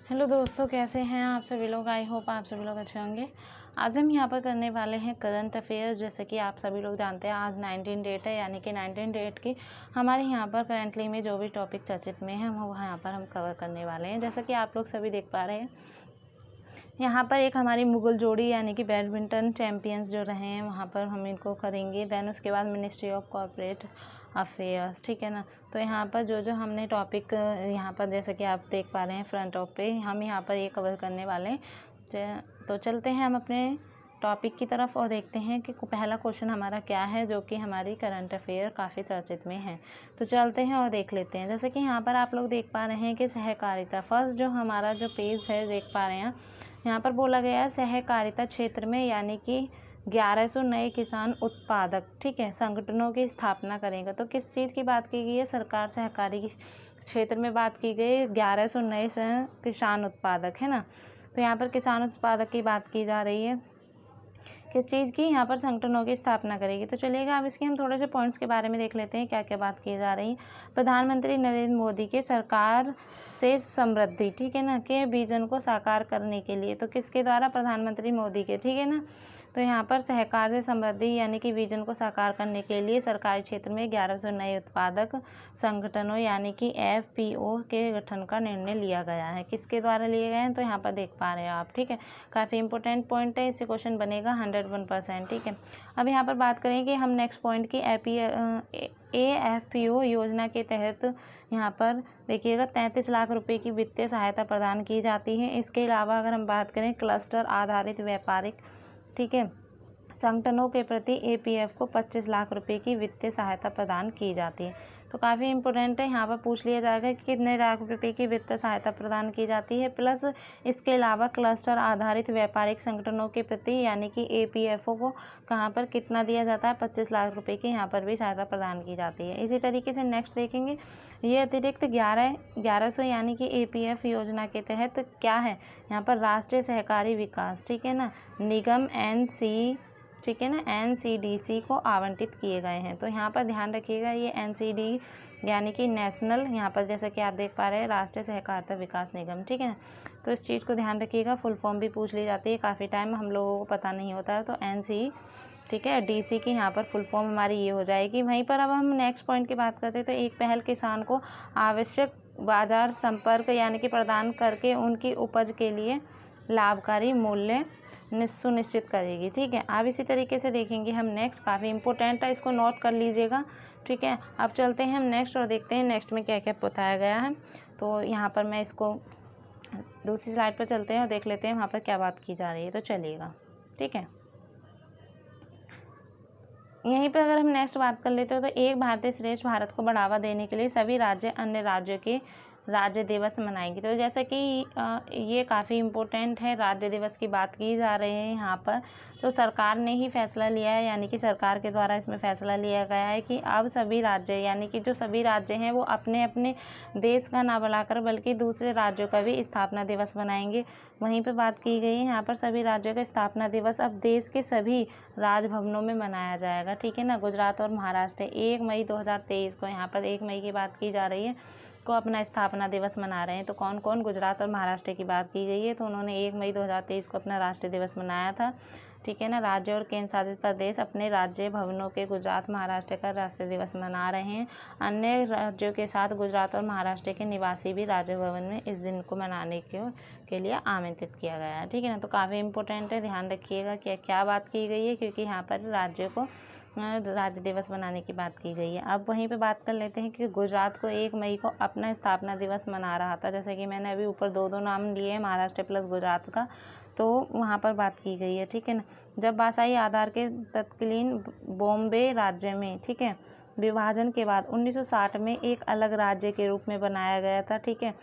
Hello दोस्तों, कैसे हैं आप सभी लोग। आई होप आप सभी लोग अच्छे होंगे। आज हम यहाँ पर करने वाले हैं करंट अफेयर्स। जैसे कि आप सभी लोग जानते हैं आज 19 डेट है, यानी कि 19 डेट की हमारे यहाँ पर करेंटली में जो भी टॉपिक चर्चित में है वो यहाँ पर हम कवर करने वाले हैं। जैसा कि आप लोग सभी देख पा रहे हैं, यहाँ पर एक हमारी मुगल जोड़ी यानी कि बैडमिंटन चैम्पियंस जो रहे हैं वहाँ पर हम इनको करेंगे। देन उसके बाद मिनिस्ट्री ऑफ कॉर्पोरेट अफेयर्स, ठीक है ना। तो यहाँ पर जो जो हमने टॉपिक यहाँ पर जैसे कि आप देख पा रहे हैं फ्रंट ऑफ पे हम यहाँ पर ये कवर करने वाले हैं। तो चलते हैं हम अपने टॉपिक की तरफ और देखते हैं कि पहला क्वेश्चन हमारा क्या है, जो कि हमारी करंट अफेयर काफ़ी चर्चित में है। तो चलते हैं और देख लेते हैं। जैसे कि यहाँ पर आप लोग देख पा रहे हैं कि सहकारिता, फर्स्ट जो हमारा जो पेज है देख पा रहे हैं, यहाँ पर बोला गया है सहकारिता क्षेत्र में यानी कि 1100 नए किसान उत्पादक, ठीक है, संगठनों की स्थापना करेगा। तो किस चीज़ की बात की गई है? सरकार सहकारी क्षेत्र में बात की गई 1100 नए किसान उत्पादक, है ना। तो यहाँ पर किसान उत्पादक की बात की जा रही है। किस चीज़ की? यहाँ पर संगठनों की स्थापना करेगी। तो चलिएगा अब इसके हम थोड़े से पॉइंट्स के बारे में देख लेते हैं, क्या क्या बात की जा रही है। प्रधानमंत्री नरेंद्र मोदी के सरकार से समृद्धि, ठीक है ना, के विजन को साकार करने के लिए, तो किसके द्वारा? प्रधानमंत्री मोदी के, ठीक है ना। तो यहाँ पर सहकार से समृद्धि यानी कि विजन को साकार करने के लिए सरकारी क्षेत्र में 1100 नए उत्पादक संगठनों यानी कि FPO के गठन का निर्णय लिया गया है। किसके द्वारा लिए गए हैं? तो यहाँ पर देख पा रहे हैं आप, ठीक है। काफ़ी इंपॉर्टेंट पॉइंट है, इससे क्वेश्चन बनेगा 101%, ठीक है। अब यहाँ पर बात करें कि हम नेक्स्ट पॉइंट की AFPO योजना के तहत यहाँ पर देखिएगा 33 लाख रुपए की वित्तीय सहायता प्रदान की जाती है। इसके अलावा अगर हम बात करें क्लस्टर आधारित व्यापारिक, ठीक है, संगठनों के प्रति APF को 25 लाख रुपए की वित्तीय सहायता प्रदान की जाती है। तो काफ़ी इंपॉर्टेंट है, यहाँ पर पूछ लिया जाएगा कि कितने लाख रुपए की वित्तीय सहायता प्रदान की जाती है। प्लस इसके अलावा क्लस्टर आधारित व्यापारिक संगठनों के प्रति यानी कि APFO को कहाँ पर कितना दिया जाता है? 25 लाख रुपए की यहाँ पर भी सहायता प्रदान की जाती है। इसी तरीके से नेक्स्ट देखेंगे, ये अतिरिक्त 1100 यानी कि APF योजना के तहत क्या है? यहाँ पर राष्ट्रीय सहकारी विकास, ठीक है ना, निगम ठीक है ना, NCDC को आवंटित किए गए हैं। तो यहाँ पर ध्यान रखिएगा, ये NCD यानी कि नेशनल, यहाँ पर जैसे कि आप देख पा रहे हैं राष्ट्रीय सहकारिता विकास निगम, ठीक है। तो इस चीज़ को ध्यान रखिएगा, फुल फॉर्म भी पूछ ली जाती है, काफ़ी टाइम हम लोगों को पता नहीं होता है। तो NC, ठीक है, DC की यहाँ पर फुल फॉर्म हमारी ये हो जाएगी। वहीं पर अब हम नेक्स्ट पॉइंट की बात करते हैं, तो एक पहल किसान को आवश्यक बाजार संपर्क यानी कि प्रदान करके उनकी उपज के लिए लाभकारी मूल्य सुनिश्चित करेगी, ठीक है। अब इसी तरीके से देखेंगे हम नेक्स्ट, काफ़ी इंपॉर्टेंट है, इसको नोट कर लीजिएगा, ठीक है। अब चलते हैं हम नेक्स्ट और देखते हैं नेक्स्ट में क्या क्या बताया गया है। तो यहाँ पर मैं इसको दूसरी स्लाइड पर चलते हैं और देख लेते हैं वहाँ पर क्या बात की जा रही है। तो चलिएगा, ठीक है। यहीं पर अगर हम नेक्स्ट बात कर लेते हो, तो एक भारतीय श्रेष्ठ भारत को बढ़ावा देने के लिए सभी राज्य अन्य राज्यों के राज्य दिवस मनाएंगे। तो जैसा कि ये काफ़ी इम्पोर्टेंट है, राज्य दिवस की बात की जा रही है यहाँ पर। तो सरकार ने ही फैसला लिया है, यानी कि सरकार के द्वारा इसमें फैसला लिया गया है कि अब सभी राज्य यानी कि जो सभी राज्य हैं वो अपने अपने देश का ना बुलाकर बल्कि दूसरे राज्यों का भी स्थापना दिवस मनाएंगे। वहीं पर बात की गई है यहाँ पर सभी राज्यों का स्थापना दिवस अब देश के सभी राजभवनों में मनाया जाएगा, ठीक है ना। गुजरात और महाराष्ट्र 1 मई 2023 को, यहाँ पर 1 मई की बात की जा रही है, को अपना स्थापना दिवस मना रहे हैं। तो कौन कौन? गुजरात और महाराष्ट्र की बात की गई है। तो उन्होंने 1 मई 2023 को अपना राष्ट्रीय दिवस मनाया था, ठीक है ना। राज्य और केंद्र शासित प्रदेश अपने राज्य भवनों के गुजरात महाराष्ट्र का राष्ट्रीय दिवस मना रहे हैं। अन्य राज्यों के साथ गुजरात और महाराष्ट्र के निवासी भी राज्य भवन में इस दिन को मनाने के लिए आमंत्रित किया गया है, ठीक है ना। तो काफ़ी इंपॉर्टेंट है, ध्यान रखिएगा कि क्या बात की गई है, क्योंकि यहाँ पर राज्य को राज्य दिवस बनाने की बात की गई है। अब वहीं पे बात कर लेते हैं कि गुजरात को 1 मई को अपना स्थापना दिवस मना रहा था। जैसे कि मैंने अभी ऊपर दो नाम लिए हैं, महाराष्ट्र प्लस गुजरात का, तो वहाँ पर बात की गई है, ठीक है ना। जब भाषाई आधार के तत्कालीन बॉम्बे राज्य में, ठीक है, विभाजन के बाद 1960 में एक अलग राज्य के रूप में बनाया गया था, ठीक है।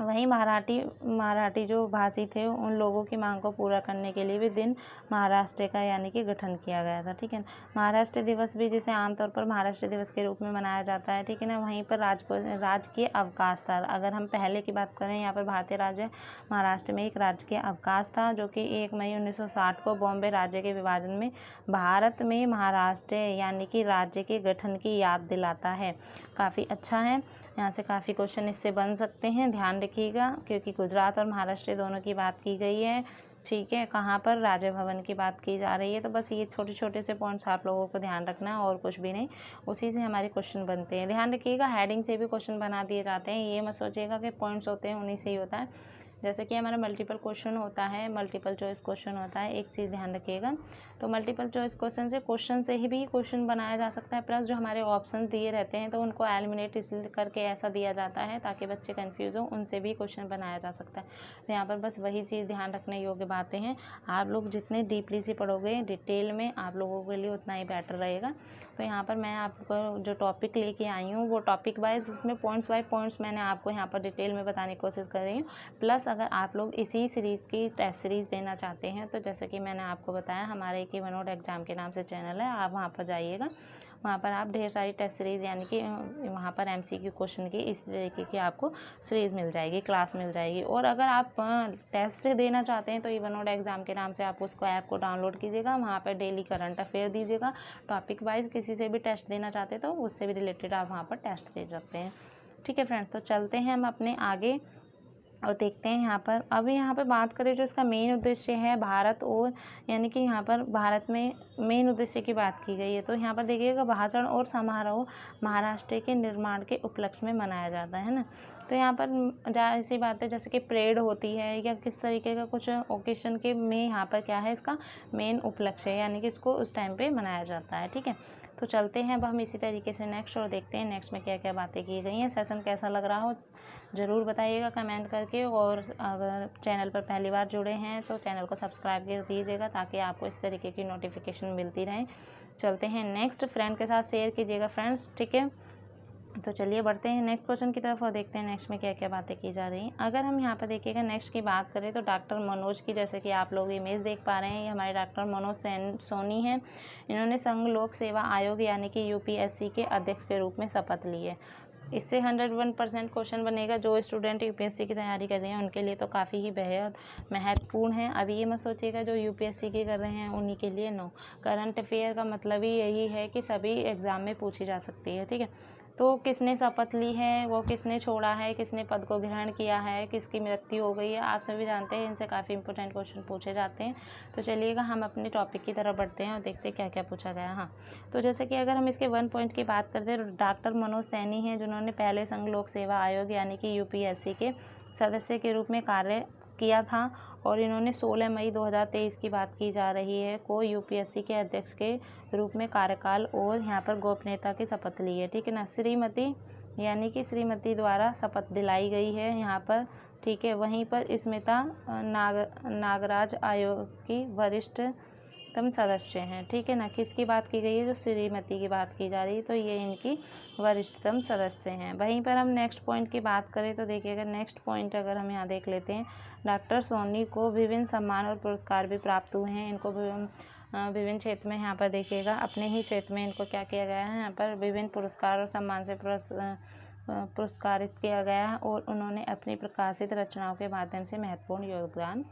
वहीं मराठी जो भाषी थे उन लोगों की मांग को पूरा करने के लिए भी दिन महाराष्ट्र का यानी कि गठन किया गया था, ठीक है। महाराष्ट्र दिवस भी जिसे आमतौर पर महाराष्ट्र दिवस के रूप में मनाया जाता है, ठीक है ना। वहीं पर राजकीय अवकाश था। अगर हम पहले की बात करें, यहाँ पर भारतीय राज्य महाराष्ट्र में एक राजकीय अवकाश था, जो कि 1 मई 1960 को बॉम्बे राज्य के विभाजन में भारत में महाराष्ट्र यानी कि राज्य के गठन की याद दिलाता है। काफ़ी अच्छा है, यहाँ से काफ़ी क्वेश्चन इससे बन सकते हैं, ध्यान रखिएगा, क्योंकि गुजरात और महाराष्ट्र दोनों की बात की गई है। ठीक है, कहाँ पर? राज्य भवन की बात की जा रही है। तो बस ये छोटे छोटे से पॉइंट्स आप लोगों को ध्यान रखना है और कुछ भी नहीं, उसी से हमारे क्वेश्चन बनते हैं। ध्यान रखिएगा, हेडिंग से भी क्वेश्चन बना दिए जाते हैं, ये मत सोचिएगा कि पॉइंट्स होते हैं उन्हीं से ही होता है। जैसे कि हमारा मल्टीपल क्वेश्चन होता है, मल्टीपल चॉइस क्वेश्चन होता है, एक चीज़ ध्यान रखिएगा। तो मल्टीपल चॉइस क्वेश्चन से ही भी क्वेश्चन बनाया जा सकता है, प्लस जो हमारे ऑप्शन दिए रहते हैं तो उनको एलिमिनेट इसलिए करके ऐसा दिया जाता है ताकि बच्चे कंफ्यूज हो, उनसे भी क्वेश्चन बनाया जा सकता है। तो यहाँ पर बस वही चीज़ ध्यान रखने योग्य बातें हैं। आप लोग जितने डीपली से पढ़ोगे डिटेल में, आप लोगों के लिए उतना ही बेटर रहेगा। तो यहाँ पर मैं आपको जो टॉपिक लेके आई हूँ वो टॉपिक वाइज, उसमें पॉइंट्स बाय पॉइंट्स मैंने आपको यहाँ पर डिटेल में बताने की कोशिश कर रही हूँ। प्लस अगर आप लोग इसी सीरीज़ की टेस्ट सीरीज़ देना चाहते हैं तो जैसे कि मैंने आपको बताया, हमारे एक वन एग्ज़ाम के नाम से चैनल है, आप वहाँ पर जाइएगा। वहाँ पर आप ढेर सारी टेस्ट सीरीज़ यानी कि वहाँ पर MCQ क्वेश्चन की इस तरीके की आपको सीरीज़ मिल जाएगी, क्लास मिल जाएगी। और अगर आप टेस्ट देना चाहते हैं तो वन एग्ज़ाम के नाम से आप उसको ऐप को डाउनलोड कीजिएगा, वहाँ पर डेली करंट अफेयर दीजिएगा। टॉपिक वाइज किसी से भी टेस्ट देना चाहते हैं तो उससे भी रिलेटेड आप वहाँ पर टेस्ट दे सकते हैं। ठीक है फ्रेंड्स, तो चलते हैं हम अपने आगे और देखते हैं यहाँ पर। अभी यहाँ पर बात करें जो इसका मेन उद्देश्य है भारत, और यानी कि यहाँ पर भारत में मेन उद्देश्य की बात की गई है। तो यहाँ पर देखिएगा, भाषण और समारोह महाराष्ट्र के निर्माण के उपलक्ष्य में मनाया जाता है ना। तो यहाँ पर ऐसी बात है जैसे कि परेड होती है या किस तरीके का कुछ ओकेशन के में यहाँ पर क्या है, इसका मेन उपलक्ष्य है, यानी कि इसको उस टाइम पे मनाया जाता है। ठीक है, तो चलते हैं अब हम इसी तरीके से नेक्स्ट और देखते हैं नेक्स्ट में क्या क्या बातें की गई हैं। सेशन कैसा लग रहा हो ज़रूर बताइएगा कमेंट करके, और अगर चैनल पर पहली बार जुड़े हैं तो चैनल को सब्सक्राइब कर दीजिएगा ताकि आपको इस तरीके की नोटिफिकेशन मिलती रहे। चलते हैं नेक्स्ट, फ्रेंड के साथ शेयर कीजिएगा फ्रेंड्स। ठीक है, तो चलिए बढ़ते हैं नेक्स्ट क्वेश्चन की तरफ और देखते हैं नेक्स्ट में क्या क्या बातें की जा रही हैं। अगर हम यहाँ पर देखिएगा नेक्स्ट की बात करें तो डॉक्टर मनोज की, जैसे कि आप लोग इमेज देख पा रहे हैं, ये हमारे डॉक्टर मनोज सोनी हैं। इन्होंने संघ लोक सेवा आयोग यानी कि UPSC के अध्यक्ष के रूप में शपथ ली है। इससे 101% क्वेश्चन बनेगा। जो स्टूडेंट UPSC की तैयारी कर रहे हैं उनके लिए तो काफ़ी ही बेहद महत्वपूर्ण है। अभी ये मत सोचिएगा जो UPSC की कर रहे हैं उन्हीं के लिए, नो। करंट अफेयर का मतलब ही यही है कि सभी एग्ज़ाम में पूछी जा सकती है। ठीक है, तो किसने शपथ ली है, वो किसने छोड़ा है, किसने पद को ग्रहण किया है, किसकी मृत्यु हो गई है, आप सभी जानते हैं। इनसे काफ़ी इंपॉर्टेंट क्वेश्चन पूछे जाते हैं। तो चलिएगा हम अपने टॉपिक की तरफ बढ़ते हैं और देखते हैं क्या क्या पूछा गया। हाँ, तो जैसे कि अगर हम इसके 1 पॉइंट की बात करते हैं तो डॉक्टर मनोज सैनी हैं, जिन्होंने पहले संघ लोक सेवा आयोग यानी कि UPSC के सदस्य के रूप में कार्य किया था, और इन्होंने 16 मई 2023 की बात की जा रही है को UPSC के अध्यक्ष के रूप में कार्यकाल और यहाँ पर गोपनीयता की शपथ ली है। ठीक है ना, श्रीमती यानी कि श्रीमती द्वारा शपथ दिलाई गई है यहाँ पर। ठीक है, वहीं पर स्मिता नागराज आयोग की वरिष्ठतम सदस्य हैं। ठीक है ना, किसकी बात की गई है, जो श्रीमती की बात की जा रही है, तो ये इनकी वरिष्ठतम सदस्य हैं। वहीं पर हम नेक्स्ट पॉइंट की बात करें तो देखिएगा नेक्स्ट पॉइंट अगर हम यहाँ देख लेते हैं, डॉक्टर सोनी को विभिन्न सम्मान और पुरस्कार भी प्राप्त हुए हैं। इनको विभिन्न क्षेत्र में यहाँ पर देखिएगा अपने ही क्षेत्र में इनको क्या किया गया है, यहाँ पर विभिन्न पुरस्कार और सम्मान से पुरस्कारित किया गया है, और उन्होंने अपनी प्रकाशित रचनाओं के माध्यम से महत्वपूर्ण योगदान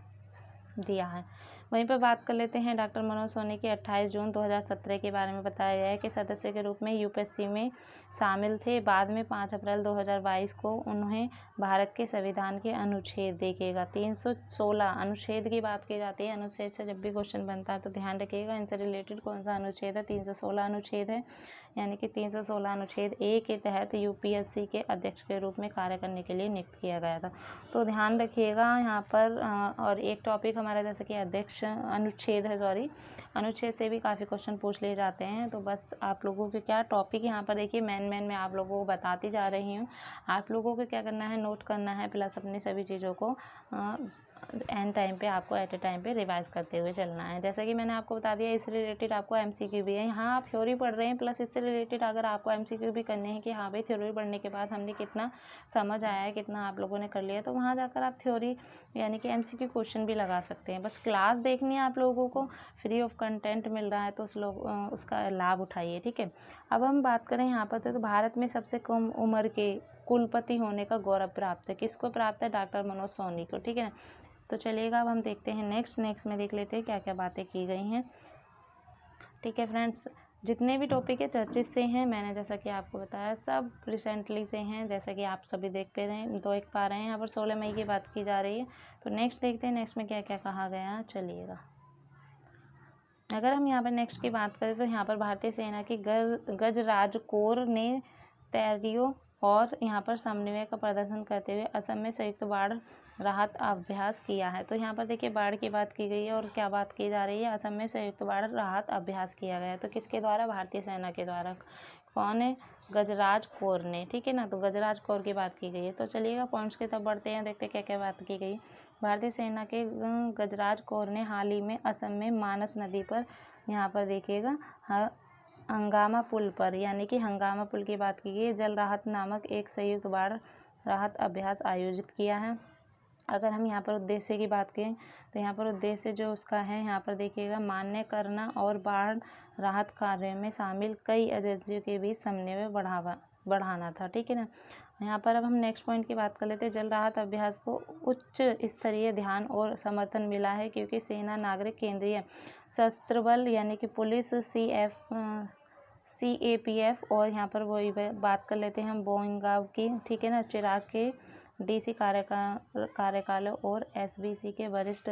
दिया है। वहीं पर बात कर लेते हैं डॉक्टर मनोज सोनी की 28 जून 2017 के बारे में बताया गया है कि सदस्य के रूप में UPSC में शामिल थे। बाद में 5 अप्रैल 2022 को उन्हें भारत के संविधान के अनुच्छेद देखिएगा 316 अनुच्छेद की बात की जाती है। अनुच्छेद से जब भी क्वेश्चन बनता है तो ध्यान रखिएगा इनसे रिलेटेड कौन सा अनुच्छेद है, 316 अनुच्छेद है, यानी कि 316 अनुच्छेद A के तहत UPSC के अध्यक्ष के रूप में कार्य करने के लिए नियुक्त किया गया था। तो ध्यान रखिएगा यहाँ पर। और एक टॉपिक हमारा जैसे कि अध्यक्ष अनुच्छेद है, सॉरी, अनुच्छेद से भी काफ़ी क्वेश्चन पूछ लिए जाते हैं। तो बस आप लोगों के क्या टॉपिक यहाँ पर देखिए मैन मैं आप लोगों को बताती जा रही हूँ। आप लोगों को क्या करना है, नोट करना है, प्लस अपनी सभी चीज़ों को एंड टाइम पे आपको एट ए टाइम पे रिवाइज करते हुए चलना है। जैसा कि मैंने आपको बता दिया, इससे रिलेटेड आपको MCQ भी है। यहाँ आप थ्योरी पढ़ रहे हैं, प्लस इससे रिलेटेड अगर आपको MCQ भी करने हैं कि हाँ भाई थ्योरी पढ़ने के बाद हमने कितना समझ आया है, कितना आप लोगों ने कर लिया, तो वहाँ जाकर आप थ्योरी यानी कि MCQ क्वेश्चन भी लगा सकते हैं। बस क्लास देखनी है आप लोगों को, फ्री ऑफ कंटेंट मिल रहा है तो उसका लाभ उठाइए। ठीक है, अब हम बात करें यहाँ पर तो भारत में सबसे कम उम्र के कुलपति होने का गौरव प्राप्त है। किसको प्राप्त है, डॉक्टर मनोज सोनी को। ठीक है ना, तो चलिएगा अब हम देखते हैं नेक्स्ट में देख लेते हैं क्या क्या बातें की गई हैं। ठीक है फ्रेंड्स, जितने भी टॉपिक है चर्चित से हैं, मैंने जैसा कि आपको बताया सब रिसेंटली से हैं, जैसा कि आप सभी देख पा रहे हैं। यहाँ पर 16 मई की बात की जा रही है। तो नेक्स्ट देखते हैं नेक्स्ट में क्या क्या कहा गया, चलिएगा। अगर हम यहाँ पर नेक्स्ट की बात करें तो यहाँ पर भारतीय सेना की गजराज कोर ने तैयारियों और यहाँ पर समन्वय का प्रदर्शन करते हुए असम में संयुक्त बाढ़ राहत अभ्यास किया है। तो यहाँ पर देखिए बाढ़ की बात की गई है और क्या बात की जा रही है, असम में संयुक्त बाढ़ राहत अभ्यास किया गया है। तो किसके द्वारा, भारतीय सेना के द्वारा। कौन है, गजराज कोर ने, ठीक है ना। तो गजराज कोर की बात की गई है। तो चलिएगा पॉइंट्स की तरफ बढ़ते हैं, देखते क्या क्या बात की गई। भारतीय सेना के गजराज कोर ने हाल ही में असम में मानस नदी पर, यहाँ पर देखिएगा हंगामा पुल पर, यानी कि हंगामा पुल की बात की गई, जल राहत नामक एक संयुक्त बाढ़ राहत अभ्यास आयोजित किया है। अगर हम यहाँ पर उद्देश्य की बात करें तो यहाँ पर उद्देश्य जो उसका है, यहाँ पर देखिएगा मान्य करना और बाढ़ राहत कार्य में शामिल कई एजेंसियों के बीच समन्वय बढ़ाना था, ठीक है ना। यहाँ पर अब हम नेक्स्ट पॉइंट की बात कर लेते हैं। जल राहत अभ्यास को उच्च स्तरीय ध्यान और समर्थन मिला है क्योंकि सेना, नागरिक, केंद्रीय सशस्त्र बल यानी कि पुलिस, CAPF और यहाँ पर वही बात कर लेते हैं हम बोइंगाव की, ठीक है ना, चिराग के DC कार्यकाल और SBC के वरिष्ठ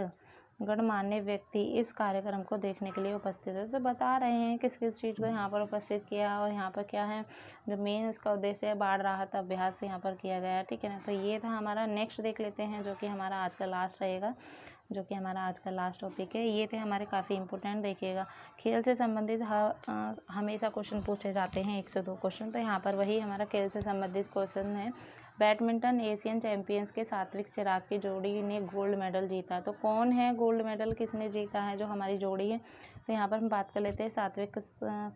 गणमान्य व्यक्ति इस कार्यक्रम को देखने के लिए उपस्थित है। तो बता रहे हैं किस किस चीज़ को यहाँ पर उपस्थित किया और यहाँ पर क्या है जो मेन इसका उद्देश्य है, बाढ़ राहत अभ्यास यहाँ पर किया गया है, ठीक है ना। तो ये था हमारा। नेक्स्ट देख लेते हैं जो कि हमारा आज का लास्ट रहेगा, जो कि हमारा आज का लास्ट टॉपिक है। ये थे हमारे काफ़ी इंपॉर्टेंट, देखिएगा खेल से संबंधित हमेशा क्वेश्चन पूछे जाते हैं, 1 से 2 क्वेश्चन। तो यहाँ पर वही हमारा खेल से संबंधित क्वेश्चन है। बैडमिंटन एशियन चैंपियंस के सात्विक चिराग की जोड़ी ने गोल्ड मेडल जीता। तो कौन है गोल्ड मेडल, किसने जीता है जो हमारी जोड़ी है। तो यहाँ पर हम बात कर लेते हैं सात्विक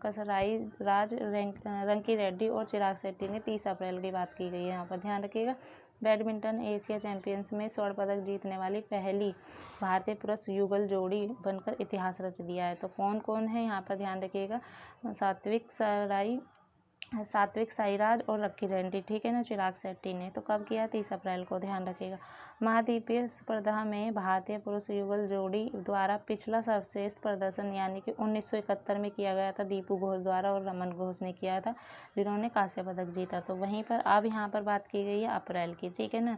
कसराई राज, रंकी रेड्डी और चिराग शेट्टी ने 30 अप्रैल की बात की गई है। यहाँ पर ध्यान रखिएगा, बैडमिंटन एशिया चैंपियंस में स्वर्ण पदक जीतने वाली पहली भारतीय पुरुष युगल जोड़ी बनकर इतिहास रच दिया है। तो कौन कौन है यहाँ पर ध्यान रखिएगा, सात्विक साईराज और रंकी रेड्डी, ठीक है ना, चिराग शेट्टी ने। तो कब किया, 30 अप्रैल को, ध्यान रखिएगा। महाद्वीपीय स्पर्धा में भारतीय पुरुष युगल जोड़ी द्वारा पिछला सर्वश्रेष्ठ प्रदर्शन यानी कि 1971 में किया गया था, दीपू घोष द्वारा और रमन घोष ने किया था, जिन्होंने कांस्य पदक जीता। तो वहीं पर अब यहाँ पर बात की गई है अप्रैल की, ठीक है ना।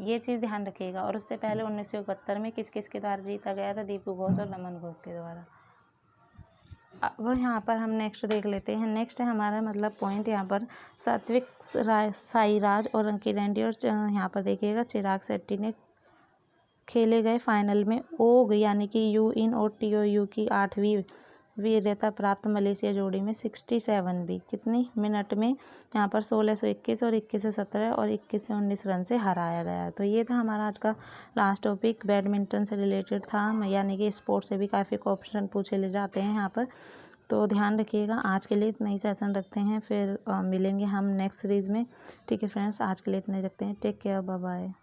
ये चीज़ ध्यान रखिएगा। और उससे पहले 1971 में किस किस के द्वारा जीता गया था, दीपू घोष और रमन घोष के द्वारा। अब यहाँ पर हम नेक्स्ट देख लेते हैं। नेक्स्ट है हमारा मतलब पॉइंट यहाँ पर सात्विक साईराज और रंकी रेड्डी और यहाँ पर देखिएगा चिराग शेट्टी ने खेले गए फाइनल में ओग यानी कि यूइन और TOU की 8वीं वीरता प्राप्त मलेशिया जोड़ी में 67 कितनी मिनट में यहाँ पर 1621 और 21-17 और 21-19 रन से हराया गया। तो ये था हमारा आज का लास्ट टॉपिक, बैडमिंटन से रिलेटेड था, यानी कि स्पोर्ट्स से भी काफ़ी क्वेश्चन पूछे ले जाते हैं यहाँ पर। तो ध्यान रखिएगा। आज के लिए इतना ही सेशन रखते हैं, फिर मिलेंगे हम नेक्स्ट सीरीज़ में, ठीक है फ्रेंड्स। आज के लिए इतना ही रखते हैं, टेक केयर, बाय बाय।